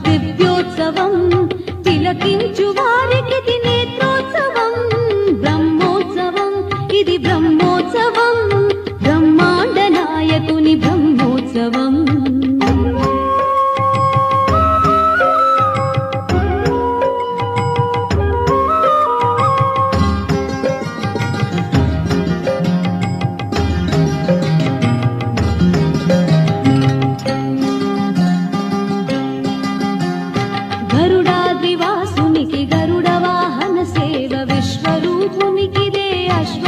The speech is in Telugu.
దివ్యోత్సవం తిలకించు వారికి నేత్రోత్సవం బ్రహ్మోత్సవం ఇది బ్రహ్మోత్సవం బ్రహ్మాండ నాయకుని బ్రహ్మోత్సవం గరుడాద్రివాసునికి గరుడ వాహన సేవ విశ్వరూపునికిదే అశ్వ